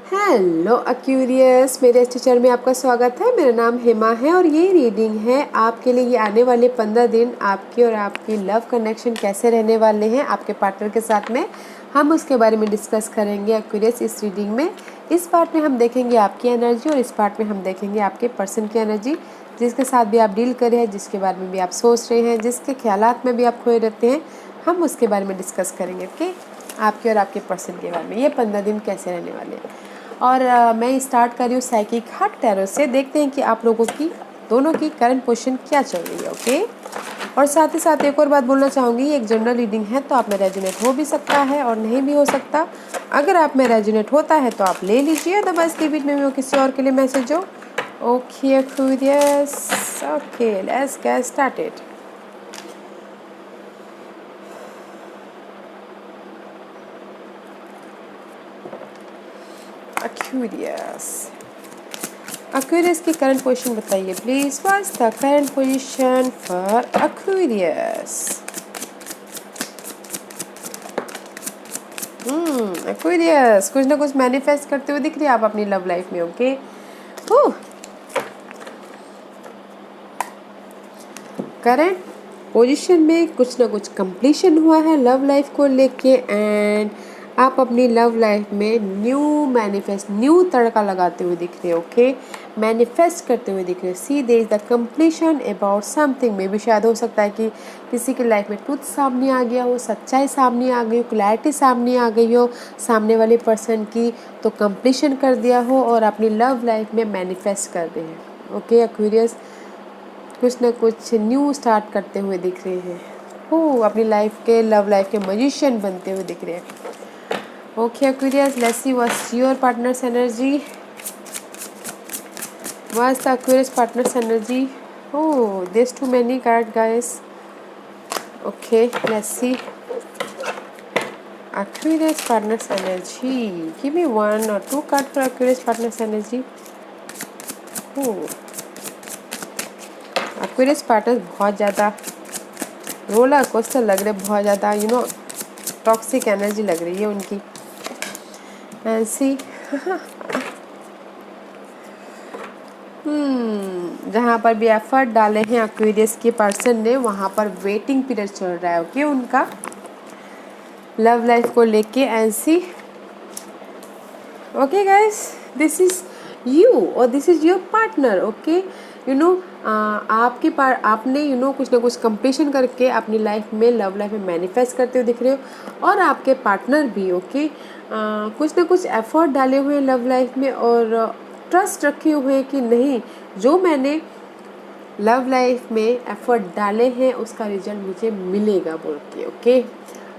Hello Aquarius, मेरे इस channel में आपका स्वागत है। मेरा नाम हेमा है और ये रीडिंग है आपके लिए। ये आने वाले 15 दिन आपके और आपकी लव कनेक्शन कैसे रहने वाले हैं आपके पार्टनर के साथ में, हम उसके बारे में डिस्कस करेंगे एक्यूरियस इस रीडिंग में। इस पार्ट में हम देखेंगे आपकी एनर्जी और इस पार्ट में हम देखेंगे आपके पर्सन की एनर्जी, जिसके साथ भी आप डील कर रहे हैं, जिसके बारे में भी आप सोच रहे हैं, जिसके ख्यालात में भी आप खोए रहते हैं, हम उसके बारे में डिस्कस करेंगे। ओके, आपके और आपके पर्सन के बारे में ये 15 दिन कैसे रहने वाले हैं। और मैं स्टार्ट कर रही हूँ साइकिक हार्ट टैरो से। देखते हैं कि आप लोगों की दोनों की करंट पोजीशन क्या चल रही है। ओके, और साथ ही साथ एक और बात बोलना चाहूँगी, ये एक जनरल रीडिंग है तो आप में रेजोनेट हो भी सकता है और नहीं भी हो सकता। अगर आप में रेजोनेट होता है तो आप ले लीजिए, अदरवाइज लीव इट में वो किसी और के लिए मैसेज हो। Okay Aquarius, okay let's get started. Aquarius की करंट पोजीशन बताइए please. What's the current position for Aquarius? Aquarius कुछ ना कुछ मैनिफेस्ट करते हुए दिख रही है आप अपनी लव लाइफ में। ओके, करंट पोजीशन में कुछ ना कुछ कंप्लीशन हुआ है लव लाइफ को लेके, एंड आप अपनी लव लाइफ में न्यू तड़का लगाते हुए दिख रहे हो। ओके, मैनिफेस्ट करते हुए दिख रहे हो। See there is the completion about something. में भी शायद हो सकता है कि किसी की लाइफ में ट्रुथ सामने आ गया हो, सच्चाई सामने आ गई हो, क्लैरिटी सामने आ गई हो सामने वाले पर्सन की, तो कंप्लीशन कर दिया हो और अपनी लव लाइफ में मैनिफेस्ट कर रहे हैं। ओके एक्वेरियस, कुछ ना कुछ न्यू स्टार्ट करते हुए दिख रहे हैं। हो अपनी लाइफ के लव लाइफ के मैजिशियन बनते हुए दिख रहे हैं। Okay Aquarius, let's see what's your partners energy. What's the Aquarius partners energy? Oh, there's too many cards, guys. Okay, let's see. Aquarius partners energy. Give me one or two cards for Aquarius partners energy. Oh, Aquarius partners बहुत ज़्यादा roller coaster लग रहे, बहुत ज़्यादा toxic energy लग रही है उनकी। एंड सी जहाँ पर भी एफर्ट डाले हैं एक्वेरियस के पर्सन ने, वहाँ पर वेटिंग पीरियड चल रहा है। ओके, उनका लव लाइफ को लेके। And see okay guys, this is you और this is your partner. Okay, आपने कुछ ना कुछ कंप्लीशन करके अपनी लाइफ में लव लाइफ में मैनिफेस्ट करते हुए दिख रहे हो, और आपके पार्टनर भी ओके कुछ ना कुछ एफर्ट डाले हुए लव लाइफ में और ट्रस्ट रखे हुए हैं कि नहीं, जो मैंने लव लाइफ में एफर्ट डाले हैं उसका रिजल्ट मुझे मिलेगा बोल के। ओके,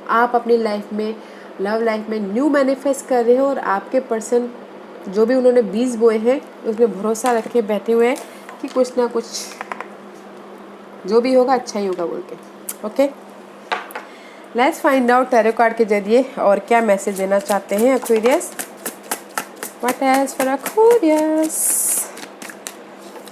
आप अपनी लाइफ में लव लाइफ में न्यू मैनिफेस्ट कर रहे हो और आपके पर्सन जो भी उन्होंने बीज बोए हैं उसमें भरोसा रखे बैठे हुए हैं कि कुछ ना कुछ जो भी होगा अच्छा ही होगा बोल के। Okay, let's find out tarot card के जरिए और क्या मैसेज देना चाहते हैं Aquarius. What has for Aquarius?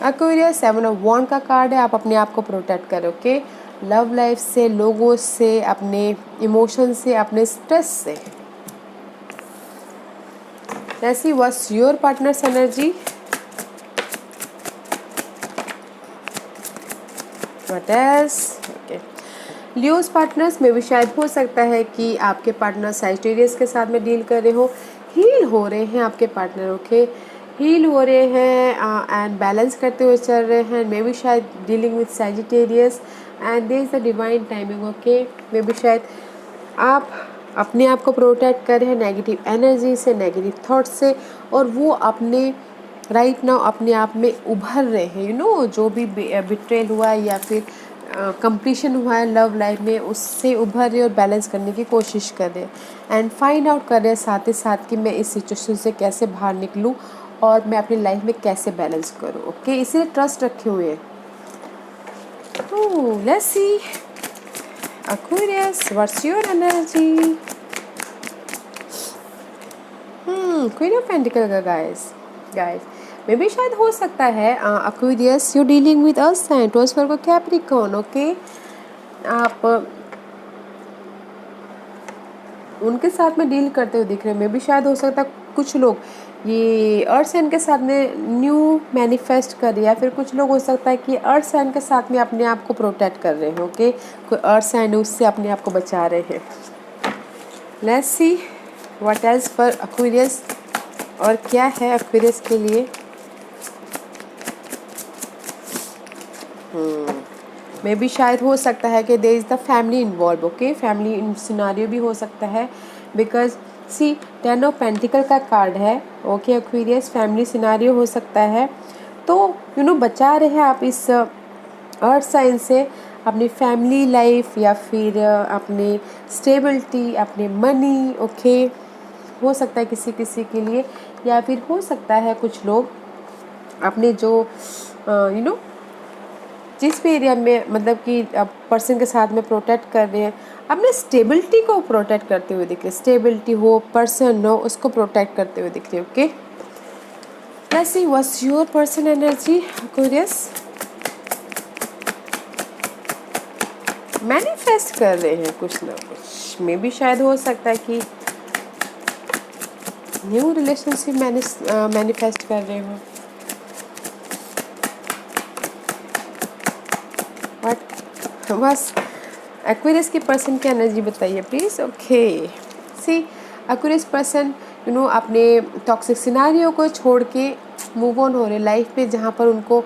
Aquarius 7 of wand का कार्ड है। आप अपने आप को प्रोटेक्ट करो। ओके, लव लाइफ से, लोगों से, अपने इमोशन से, अपने स्ट्रेस से। Let's see what's your partners energy. What else? Okay, Leos partners में भी शायद हो सकता है कि आपके पार्टनर सैजिटेरियस के साथ में डील कर रहे हो। हील हो रहे हैं आपके पार्टनर। ओके, हील हो रहे हैं एंड बैलेंस करते हुए चल रहे हैं। मे बी शायद dealing with Sagittarius and there is the divine timing. Okay, maybe शायद आप अपने आप को प्रोटेक्ट कर रहे हैं नेगेटिव एनर्जी से, नेगेटिव थॉट्स से, और वो अपने राइट नाउ अपने आप में उभर रहे हैं। जो भी बिट्रेल हुआ है या फिर कंप्लीशन हुआ है लव लाइफ में, उससे उभर रहे और बैलेंस करने की कोशिश कर रहे हैं एंड फाइंड आउट कर रहे हैं साथ ही साथ कि मैं इस सिचुएशन से कैसे बाहर निकलूं और मैं अपनी लाइफ में कैसे बैलेंस करूं। ओके, इसीलिए ट्रस्ट रखे हुए हैं। तो let's see Aquarius, what's your energy? Queen of pentacle का गाइस मे भी शायद हो सकता है Aquarius you dealing with earth sign, Taurus, Virgo, Capricorn. Okay, आप उनके साथ में डील करते हुए दिख रहे हैं। मे भी शायद हो सकता है कुछ लोग ये अर्थ साइन के साथ में न्यू मैनिफेस्ट कर रहे हैं, या फिर कुछ लोग हो सकता है कि अर्थ साइन के साथ में अपने आप को प्रोटेक्ट कर रहे हैं। ओके, कोई अर्थ साइन है उससे अपने आप को बचा रहे हैं। Let's see what else for Aquarius, और क्या है एक्वेरियस के लिए। मे भी शायद हो सकता है कि there is the family involve. Okay, family scenario भी हो सकता है, बिकॉज सी 10 ऑफ पेंटिकल का कार्ड है। ओके एक्वेरियस, फैमिली सिनारियो हो सकता है। तो बचा रहे हैं आप इस अर्थ साइन से अपनी फैमिली लाइफ, या फिर अपने स्टेबिलिटी, अपने मनी। ओके, हो सकता है किसी किसी के लिए, या फिर हो सकता है कुछ लोग अपने जो जिस भी एरिया में मतलब कि पर्सन के साथ में प्रोटेक्ट कर रहे हैं, अपने स्टेबिलिटी को प्रोटेक्ट करते हुए दिख रहे हैं। स्टेबिलिटी हो, पर्सन हो, उसको प्रोटेक्ट करते हुए दिख रहे हैं। Okay, let's see what's your person energy Aquarius. Manifest कर रहे हैं कुछ ना कुछ, मे भी शायद हो सकता है कि न्यू रिलेशनशिप मैनिफेस्ट कर रहे हो। बस एक्वेरियस की पर्सन की एनर्जी बताइए please. Okay, see Aquarius person अपने टॉक्सिक सिनारियो को छोड़ के मूव ऑन हो रहे लाइफ पे, जहाँ पर उनको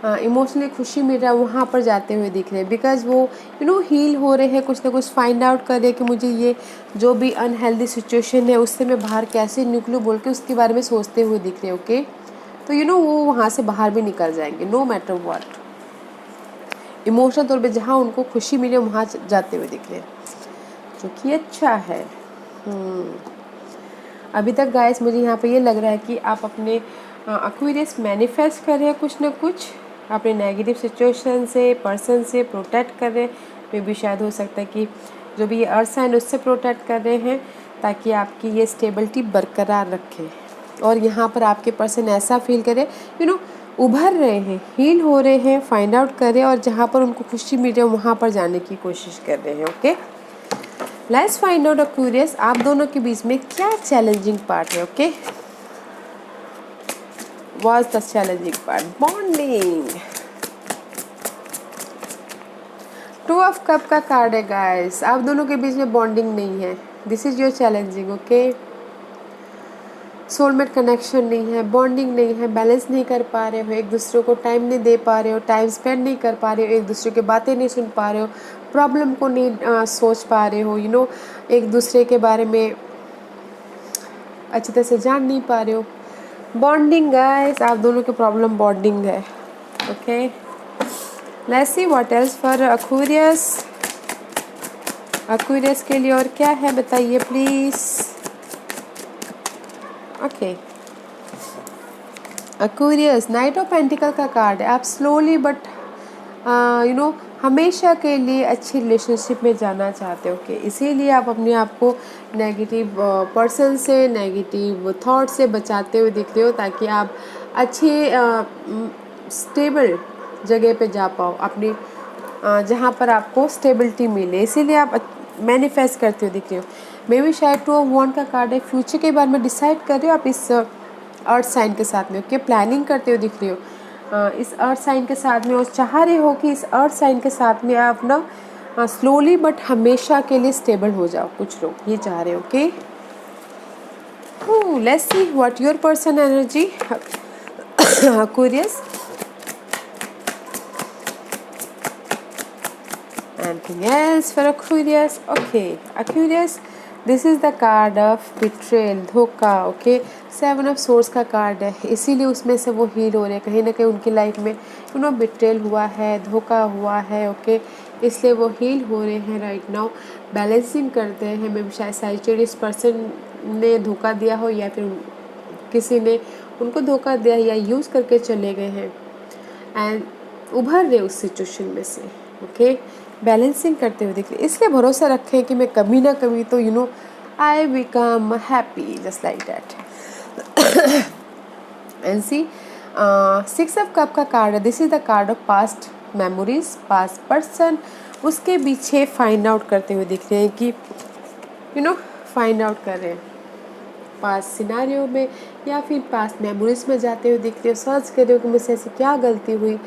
इमोशनली खुशी मिल रहा है वहाँ पर जाते हुए दिख रहे हैं। बिकॉज वो हील हो रहे हैं, कुछ ना कुछ फाइंड आउट कर रहे हैं कि मुझे ये जो भी अनहेल्दी सिचुएशन है उससे मैं बाहर कैसे निकलूँ बोल के उसके बारे में सोचते हुए दिख रहे हैं। ओके, तो वो वहाँ से बाहर भी निकल जाएंगे नो मैटर व्हाट। इमोशनल तौर पे जहाँ उनको खुशी मिले वहाँ जाते हुए दिख रहे हैं, जो कि अच्छा है। अभी तक गाइस मुझे यहाँ पे ये लग रहा है कि आप अपने एक्वेरियस मैनिफेस्ट कर रहे हैं कुछ ना कुछ, अपने नेगेटिव सिचुएशन से, पर्सन से प्रोटेक्ट कर रहे हैं। मे भी शायद हो सकता है कि जो भी ये अर्थ साइन उससे प्रोटेक्ट कर रहे हैं, ताकि आपकी ये स्टेबिलिटी बरकरार रखे। और यहाँ पर आपके पर्सन ऐसा फील करे उभर रहे हैं, हील हो रहे हैं, फाइंड आउट कर रहे हैं, और जहाँ पर उनको खुशी मिल रही है वहाँ पर जाने की कोशिश कर रहे हैं। Okay, let's find out Aquarius, आप दोनों के बीच में क्या चैलेंजिंग पार्ट है। Okay, what's the challenging part? Bonding. 2 of cup का कार्ड है गाइस, आप दोनों के बीच में बॉन्डिंग नहीं है। This is your challenging. Okay, soulmate connection नहीं है, बॉन्डिंग नहीं है, बैलेंस नहीं कर पा रहे हो, एक दूसरे को टाइम नहीं दे पा रहे हो, टाइम स्पेंड नहीं कर पा रहे हो, एक दूसरे की बातें नहीं सुन पा रहे हो, प्रॉब्लम को नहीं सोच पा रहे हो, एक दूसरे के बारे में अच्छी तरह से जान नहीं पा रहे हो। बॉन्डिंग गाइस, आप दोनों की प्रॉब्लम बॉन्डिंग है। Okay, let's see what else for Aquarius. Aquarius के लिए और क्या है बताइए please. Okay, Aquarius, night of pentacle का कार्ड है। आप स्लोली बट हमेशा के लिए अच्छी रिलेशनशिप में जाना चाहते हो। कि इसीलिए आप अपने आप को नेगेटिव पर्सन से, नेगेटिव थॉट से बचाते हुए दिख रहे हो, ताकि आप अच्छे स्टेबल जगह पे जा पाओ, अपनी जहाँ पर आपको स्टेबिलिटी मिले। इसीलिए आप मैनिफेस्ट करते हुए दिख रहे हो। मे भी शायद 2 ऑफ वॉन्ड का कार्ड है, फ्यूचर के बारे में डिसाइड कर रहे हो आप इस अर्थ साइन के साथ में। ओके, प्लानिंग करते हुए दिख रहे हो इस अर्थ साइन के साथ में, और चाह रहे हो कि इस अर्थ साइन के साथ में आप स्लोली बट हमेशा के लिए स्टेबल हो जाओ। कुछ लोग ये चाह रहे हो। Okay, let's see what your person energy Aquarius. Anything else for Aquarius? Okay, Aquarius, this is the card of betrayal, धोखा। ओके, 7 ऑफ सोर्स का कार्ड है, इसीलिए उसमें से वो हील हो रहे हैं। कहीं ना कहीं उनकी लाइफ में बिट्रेल हुआ है, धोखा हुआ है। ओके, इसलिए वो हील हो रहे हैं राइट नाउ, बैलेंसिंग करते हैं। मे भी शायद साइचेरियस पर्सन ने धोखा दिया हो, या फिर किसी ने उनको धोखा दिया या यूज़ करके चले गए हैं, एंड उभर रहे उस सिचुएशन में से। ओके, बैलेंसिंग करते हुए दिख रहे, इसलिए भरोसा रखें कि मैं कभी ना कभी तो I become happy just like that. And see 6 of cup का कार्ड है, this is the card of past memories, past person. उसके पीछे फाइंड आउट करते हुए दिख रहे हैं कि फाइंड आउट कर रहे हैं पास्ट सिनारियो में या फिर पास्ट मेमोरीज में जाते हुए दिख रहे हो, सर्च कर रहे हो कि मुझसे ऐसी क्या गलती हुई,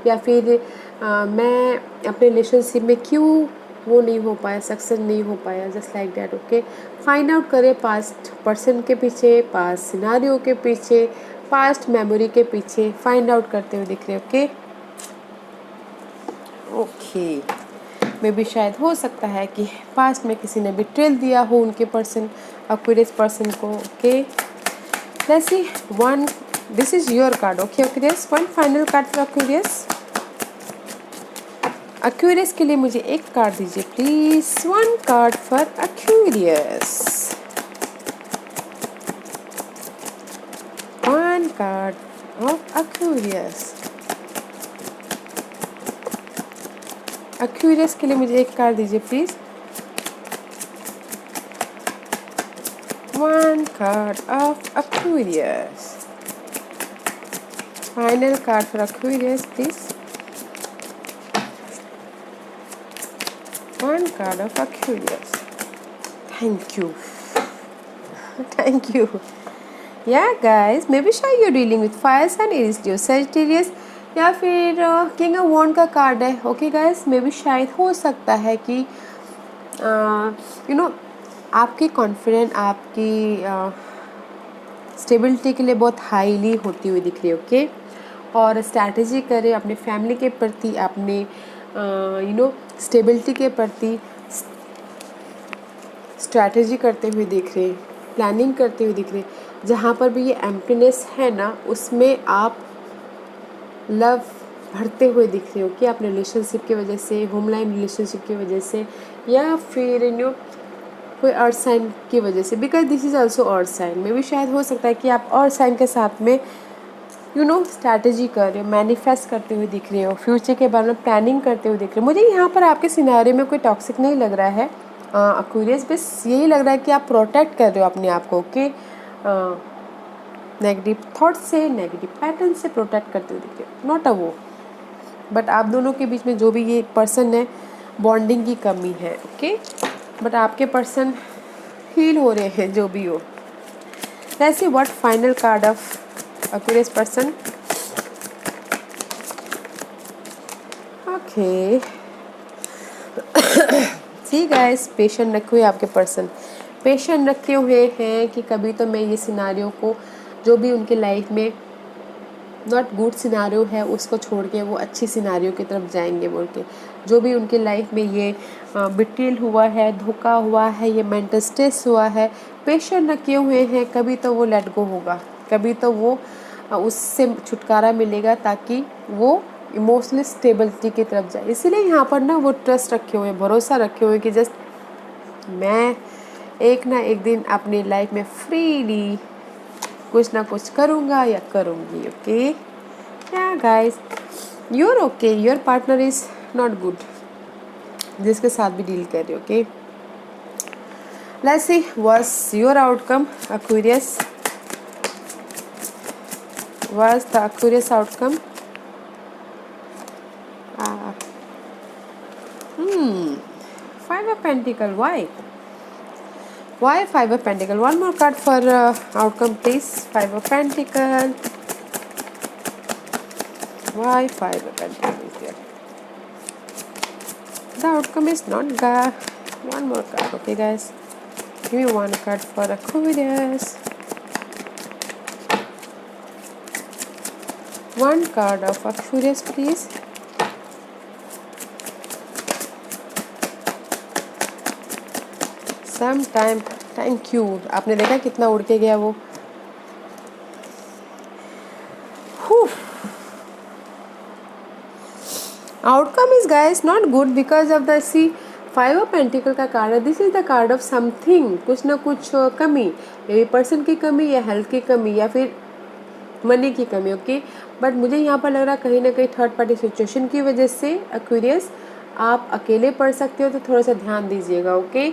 या फिर मैं अपने रिलेशनशिप में क्यों वो नहीं हो पाया, सक्सेस नहीं हो पाया, just like that. Okay, find out करें पास्ट पर्सन के पीछे, पास्ट सिनारियो के पीछे, पास्ट मेमोरी के पीछे फाइंड आउट करते हुए दिख रहे हो। ओके ओके मे भी शायद हो सकता है कि पास्ट में किसी ने बिट्रेल दिया हो उनके पर्सन, अक्यूरियस पर्सन को। Okay let's see one, this is your card. Okay Aquarius, one final card for Aquarius. Aquarius के लिए मुझे एक कार्ड दीजिए please, one card for Aquarius, one card of Aquarius. Aquarius के लिए मुझे एक कार्ड दीजिए please, one card of Aquarius, final card for Aquarius please, one card of Aquarius. Thank you thank you. Yeah guys, maybe शायद your dealing with fire sign, Aries, Leo, Sagittarius, या फिर king of wand का card है। Okay guys, maybe शायद हो सकता है कि यू नो आपकी कॉन्फिडेंट आपकी स्टेबिलिटी के लिए बहुत हाईली होती हुई दिख रही है। ओके और स्ट्रैटेजी करें अपने फैमिली के प्रति, अपने स्टेबिलिटी के प्रति स्ट्रैटेजी करते हुए दिख रहे, प्लानिंग करते हुए दिख रहे। जहाँ पर भी ये एम्प्टीनेस है ना, उसमें आप लव भरते हुए दिख रहे हो कि अपने रिलेशनशिप की वजह से, होम लाइन रिलेशनशिप की वजह से, या फिर कोई अर्थ साइन की वजह से, because this is also earth sign. में भी शायद हो सकता है कि आप अर्थ साइन के साथ में स्ट्रैटेजी कर रहे हो, मैनिफेस्ट करते हुए दिख रहे हो, फ्यूचर के बारे में प्लानिंग करते हुए दिख रहे हो। मुझे यहाँ पर आपके सिनारियो में कोई टॉक्सिक नहीं लग रहा है अक्यूरियस, बस यही लग रहा है कि आप प्रोटेक्ट कर रहे हो अपने आप को कि नेगेटिव थॉट से, नेगेटिव पैटर्न से प्रोटेक्ट करते हुए दिख रहे हो, नॉट अ वो। बट आप दोनों के बीच में जो भी ये पर्सन है, बॉन्डिंग की कमी है। ओके बट आपके पर्सन हील हो रहे हैं, जो भी हो। Let's see what final card of Aquarius person. Okay see guys, patient रखे हुए आपके पर्सन, पेशेंट रखे हुए हैं कि कभी तो मैं ये सिनारियो को, जो भी उनके लाइफ में नॉट गुड सिनारियो है, उसको छोड़ के वो अच्छी सिनारियो की तरफ जाएंगे बोल के। जो भी उनके लाइफ में ये बिट्रेल हुआ है, धोखा हुआ है, ये मेंटल स्ट्रेस हुआ है, पेशेंट रखे हुए हैं, कभी तो वो लेट गो होगा, कभी तो वो उससे छुटकारा मिलेगा, ताकि वो इमोशनल स्टेबिलिटी की तरफ जाए। इसीलिए यहाँ पर ना वो ट्रस्ट रखे हुए, भरोसा रखे हुए कि जस्ट मैं एक ना एक दिन अपनी लाइफ में फ्रीली कुछ ना कुछ करूँगा या करूँगी। Okay yeah guys, your okay, your partner is not good, जिसके साथ भी डील कर रहे हो। Okay let's see what's your outcome Aquarius, what's the Aquarius outcome. Five of Pentacle, why Five of Pentacle? One more card for outcome please. Five of Pentacle, why Five of Pentacle is there? The outcome is not God. One more card. Okay guys, give me one card for Aquarius. One card of Aquarius please. Some time, thank you. आपने देखा कितना उड़ के गया वो। Outcome is guys not good because of the see five of pentacle का card है। This is the card of something, कुछ ना कुछ कमी, मे बी पर्सन की कमी या हेल्थ की कमी या फिर मनी की कमी। ओके बट मुझे यहाँ पर लग रहा है कहीं ना कहीं थर्ड पार्टी सिचुएशन की वजह से एक्वेरियस आप अकेले पढ़ सकते हो, तो थोड़ा सा ध्यान दीजिएगा। ओके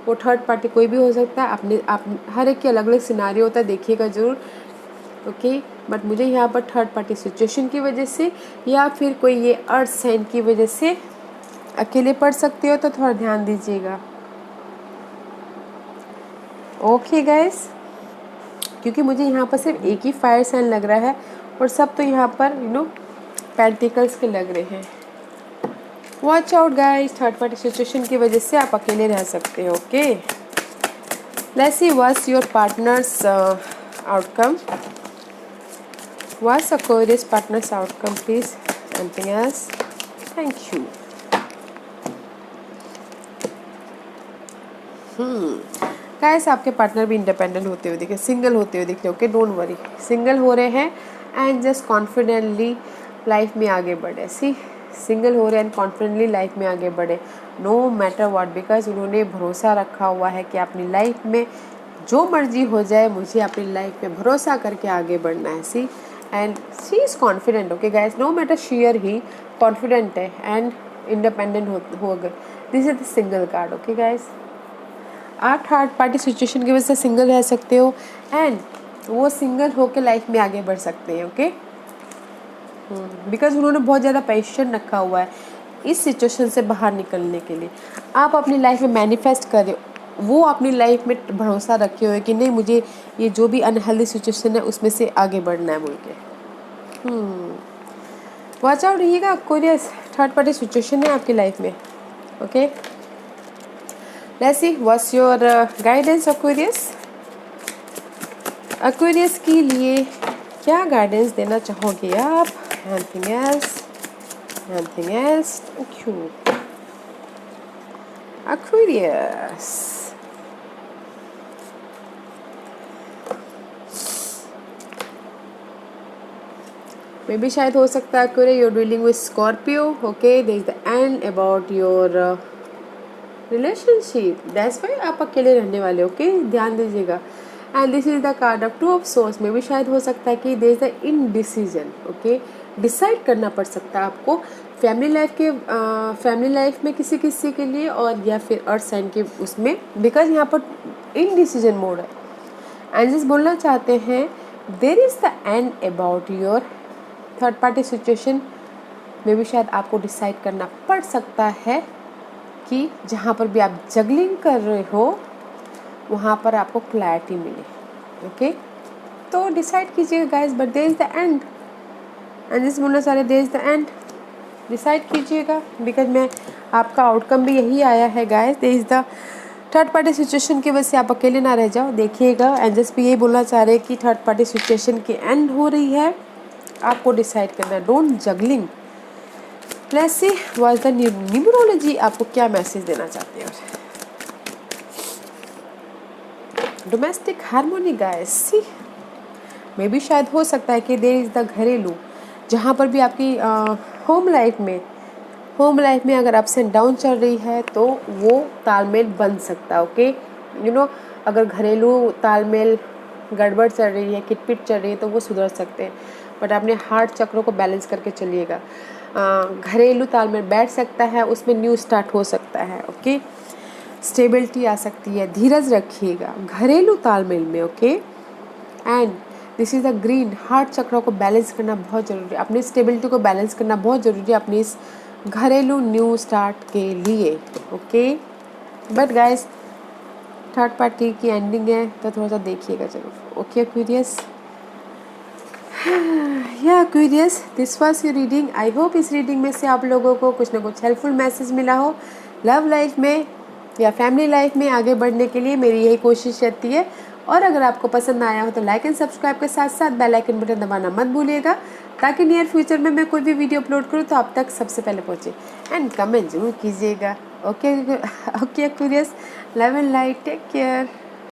वो थर्ड पार्टी कोई भी हो सकता है, आप हर एक के अलग अलग सिनारियो होता है, देखिएगा ज़रूर। ओके बट मुझे यहाँ पर थर्ड पार्टी सिचुएशन की वजह से या फिर कोई ये अर्थ साइन की वजह से अकेले पढ़ सकते हो, तो थोड़ा ध्यान दीजिएगा। ओके गाइस, क्योंकि मुझे यहाँ पर सिर्फ एक ही फायर साइन लग रहा है और सब तो यहाँ पर पेंटिकल्स के लग रहे हैं। Watch out guys, third party situation की वजह से आप अकेले रह सकते हो। Okay, let's see what's your partners outcome. What's Aquarius partners outcome please, anything else? Thank you. Guys, आपके पार्टनर भी इंडिपेंडेंट होते हुए दिखे, सिंगल होते हुए दिख रहे। ओके, डोंट वरी, सिंगल हो रहे हैं एंड जस्ट कॉन्फिडेंटली लाइफ में आगे बढ़े। सी, सिंगल हो रहे हैं एंड कॉन्फिडेंटली लाइफ में आगे बढ़े, नो मैटर व्हाट, बिकॉज उन्होंने भरोसा रखा हुआ है कि अपनी लाइफ में जो मर्जी हो जाए, मुझे अपनी लाइफ में भरोसा करके आगे बढ़ना है। See, and she is confident. Okay guys, no matter share, he confident है एंड इंडिपेंडेंट हो गए। This is the single card. Okay guys, आप थर्ड पार्टी सिचुएशन की वजह से सिंगल रह सकते हो एंड वो सिंगल होकर लाइफ में आगे बढ़ सकते हैं। ओके, बिकॉज उन्होंने बहुत ज़्यादा पैशन रखा हुआ है इस सिचुएशन से बाहर निकलने के लिए। आप अपनी लाइफ में मैनिफेस्ट करें, वो अपनी लाइफ में भरोसा रखे हुए कि नहीं, मुझे ये जो भी अनहेल्दी सिचुएशन है उसमें से आगे बढ़ना है बोल के। वॉच आउट रहिएगा, कोई थर्ड पार्टी सिचुएशन है आपकी लाइफ में। Okay, let's see what's your guidance Aquarius। Aquarius के लिए क्या गाइडेंस देना चाहोगे आप? Anything else? Anything else? Thank you Aquarius। मे भी शायद हो सकता है Aquarius you're dealing with Scorpio। ओके, there is the end about your relationship, that's why आप अकेले रहने वाले। ओके, ध्यान दीजिएगा। And this is the card of two of swords. में भी शायद हो सकता है कि there is the indecision. Okay, decide करना पड़ सकता है आपको फैमिली लाइफ में किसी किसी के लिए, और या फिर अर्थ साइन के उसमें, बिकॉज यहाँ पर इनडिसीजन मोड है। एंड जिस बोलना चाहते हैं there is the end about your third party situation. में भी शायद आपको डिसाइड करना पड़ सकता है कि जहाँ पर भी आप जगलिंग कर रहे हो वहाँ पर आपको क्लैरिटी मिले। ओके, तो डिसाइड कीजिएगा guys, but there is the end. And जिस बोलना सारे there is the end, decide कीजिएगा, बिकॉज मैं आपका आउटकम भी यही आया है guys. There is the third party situation की वजह से आप अकेले ना रह जाओ। देखिएगा, एंजल्स भी यही बोलना चाह रहे हैं कि थर्ड पार्टी सिचुएशन की एंड हो रही है, आपको डिसाइड करना है, don't juggling. Let's see what the numerology आपको क्या मैसेज देना चाहते हैं। डोमेस्टिक हार्मोनी गाइस, सी में भी शायद हो सकता है कि देयर इज द घरेलू, जहाँ पर भी आपकी होम लाइफ में अगर अप्स एंड डाउन चल रही है तो वो तालमेल बन सकता है। ओके, अगर घरेलू तालमेल गड़बड़ चल रही है, किटपिट चल रही है, तो वो सुधर सकते हैं। बट अपने हार्ट चक्रों को बैलेंस करके चलिएगा। घरेलू तालमेल बैठ सकता है, उसमें न्यू स्टार्ट हो सकता है। ओके, स्टेबिलिटी आ सकती है, धीरज रखिएगा घरेलू तालमेल में। Okay, and this is the green, heart चक्रों को बैलेंस करना बहुत ज़रूरी है, अपनी स्टेबिलिटी को बैलेंस करना बहुत ज़रूरी है अपनी इस घरेलू न्यू स्टार्ट के लिए। Okay, but guys third party की एंडिंग है तो थोड़ा सा देखिएगा जरूर। ओके Aquarius, या Aquarius, this was your reading. I hope इस रीडिंग में से आप लोगों को कुछ ना कुछ हेल्पफुल मैसेज मिला हो। लव लाइफ में या फैमिली लाइफ में आगे बढ़ने के लिए मेरी यही कोशिश रहती है। और अगर आपको पसंद आया हो तो लाइक एंड सब्सक्राइब के साथ साथ बेल आइकन बटन दबाना मत भूलिएगा, ताकि नियर फ्यूचर में मैं कोई भी वीडियो अपलोड करूँ तो आप तक सबसे पहले पहुँचे। एंड कमेंट जरूर कीजिएगा। Okay Aquarius, love and light, take care.